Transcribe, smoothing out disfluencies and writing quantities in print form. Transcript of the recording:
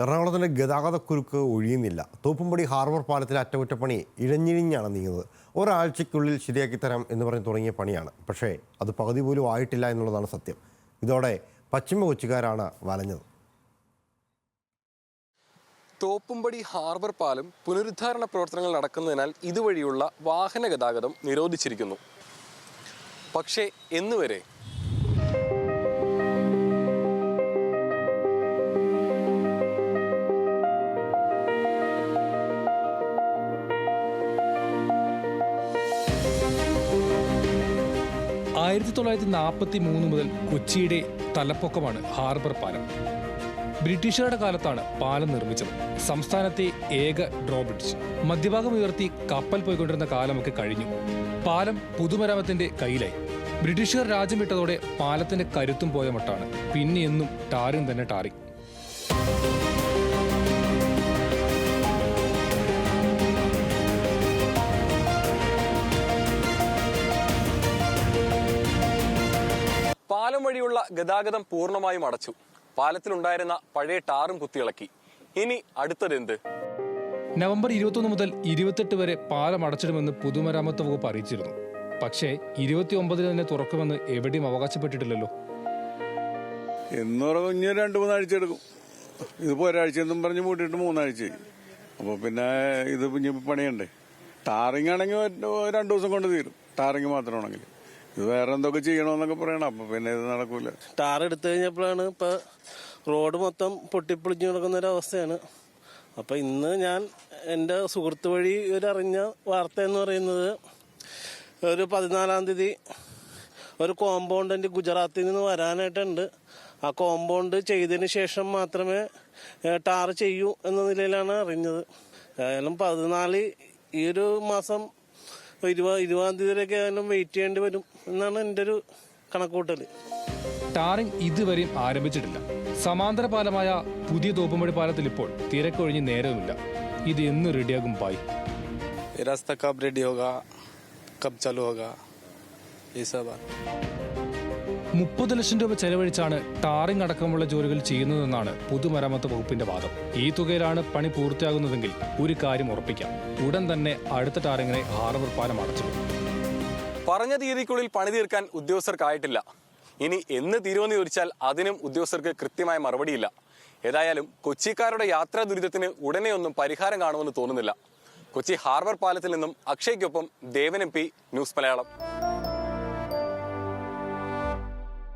എറണാകുളത്തിൻ്റെ ഗതാഗതക്കുരുക്ക് ഒഴിയുന്നില്ല. തോപ്പുംപടി ഹാർബർ പാലത്തിലെ അറ്റകുറ്റപ്പണി ഇഴഞ്ഞിഴിഞ്ഞാണ് നീങ്ങുന്നത്. ഒരാഴ്ചയ്ക്കുള്ളിൽ ശരിയാക്കി തരാം എന്ന് പറഞ്ഞ് തുടങ്ങിയ പണിയാണ്. പക്ഷേ അത് പകുതി പോലും ആയിട്ടില്ല എന്നുള്ളതാണ് സത്യം. ഇതോടെ പശ്ചിമ കൊച്ചിക്കാരാണ് വലഞ്ഞത്. തോപ്പുംപടി ഹാർബർ പാലം പുനരുദ്ധാരണ പ്രവർത്തനങ്ങൾ നടക്കുന്നതിനാൽ ഇതുവഴിയുള്ള വാഹന ഗതാഗതം നിരോധിച്ചിരിക്കുന്നു. പക്ഷേ എന്നുവരെ മുതൽ കൊച്ചിയുടെ തലപ്പൊക്കമാണ് ഹാർബർ പാലം. ബ്രിട്ടീഷുകാരുടെ കാലത്താണ് പാലം നിർമ്മിച്ചത്. സംസ്ഥാനത്തെ ഏക ഡ്രോബ്രിഡ്ജ്. മധ്യഭാഗം ഉയർത്തി കപ്പൽ പോയിക്കൊണ്ടിരുന്ന കാലമൊക്കെ കഴിഞ്ഞു. പാലം പൊതുമരാമത്തിന്റെ കയ്യിലായി. ബ്രിട്ടീഷുകാർ രാജ്യം വിട്ടതോടെ പാലത്തിന്റെ കരുത്തും പോയ മട്ടാണ്. പിന്നെ എന്നും ടാറിങ് തന്നെ ടാറിങ്. പാലം വഴിയുള്ള ഗതാഗതം പൂർണ്ണമായും അടച്ചു. പാലത്തിലുണ്ടായിരുന്ന പഴയ ടാറും കുത്തിയിളക്കി. ഇനി അടുത്തതെന്ത്? നവംബർ 21 മുതൽ 28 വരെ പാലം അടച്ചിടുമെന്ന് പൊതുമരാമത്ത് വകുപ്പ് അറിയിച്ചിരുന്നു. പക്ഷേ 29 തന്നെ തുറക്കുമെന്ന് എവിടെയും അവകാശപ്പെട്ടിട്ടില്ലല്ലോ. എന്ന് പറഞ്ഞ 2-3 ആഴ്ച എടുക്കും. ഇതിപ്പോ ഒരാഴ്ച എന്നും പറഞ്ഞ് മൂട്ടിയിട്ട് 3 ആഴ്ചയായി. അപ്പൊ പിന്നെ ഇത് പണിയണ്ടേ. ടാറിങ് ആണെങ്കിൽ 2 ദിവസം കൊണ്ട് തീരും. ടാറിങ് മാത്രമാണെങ്കിൽ ഇത് വേറെ എന്തൊക്കെ ചെയ്യണമെന്നൊക്കെ പറയണം. അപ്പൊ പിന്നെ ഇത് നടക്കൂല. ടാർ എടുത്തു കഴിഞ്ഞപ്പോഴാണ് ഇപ്പൊ റോഡ് മൊത്തം പൊട്ടിപ്പൊളിഞ്ഞു കിടക്കുന്ന ഒരു അവസ്ഥയാണ്. അപ്പൊ ഇന്ന് ഞാൻ എൻ്റെ സുഹൃത്ത് വഴി അറിഞ്ഞ വാർത്ത എന്ന് പറയുന്നത്, ഒരു 14-ാം തീയതി ഒരു കോമ്പൗണ്ട് ഗുജറാത്തിൽ നിന്ന് വരാനായിട്ടുണ്ട്. ആ കോമ്പൗണ്ട് ചെയ്തതിന് ശേഷം മാത്രമേ ടാർ ചെയ്യൂ എന്ന നിലയിലാണ് അറിഞ്ഞത്. ഏതായാലും 14 ഈ ഒരു മാസം 20-ാം തീയതിയിലൊക്കെ ആയാലും വെയിറ്റ് ചെയ്യേണ്ടി വരും എന്നാണ് എൻ്റെ ഒരു കണക്കൂട്ടൽ. ടാറിങ് ഇതുവരെയും ആരംഭിച്ചിട്ടില്ല. സമാന്തര പാലമായ പുതിയ തോപ്പുംപടി പാലത്തിൽ ഇപ്പോൾ തിരക്കൊഴിഞ്ഞ് നേരവുമില്ല. ഇത് എന്ന് റെഡിയാകും ബായ്? रास्ता कब रेडी होगा, कब चालू होगा, ये सब 30 ലക്ഷം രൂപ ചെലവഴിച്ചാണ് ടാറിങ് അടക്കമുള്ള ജോലികൾ ചെയ്യുന്നതെന്നാണ് പൊതുമരാമത്ത് വകുപ്പിന്റെ വാദം. ഈ തുകയിലാണ് പണി പൂർത്തിയാകുന്നതെങ്കിൽ ഒരു കാര്യം ഉറപ്പിക്കാം: ഉടൻ തന്നെ അടുത്ത ടാറിങ്ങിനെ ഹാർബർ പാലം അടച്ചിടും. പറഞ്ഞ തീയതിക്കുള്ളിൽ പണി തീർക്കാൻ ഉദ്യോഗസ്ഥർക്കായിട്ടില്ല. ഇനി എന്ന് തീരുമെന്ന് ചോദിച്ചാൽ അതിനും ഉദ്യോഗസ്ഥർക്ക് കൃത്യമായ മറുപടിയില്ല. ഏതായാലും കൊച്ചിക്കാരുടെ യാത്രാ ദുരിതത്തിന് ഉടനെ ഒന്നും പരിഹാരം കാണുമെന്ന് തോന്നുന്നില്ല. കൊച്ചി ഹാർബർ പാലത്തിൽ നിന്നും അക്ഷയ്ക്കൊപ്പം ദേവൻ MP, ന്യൂസ് മലയാളം.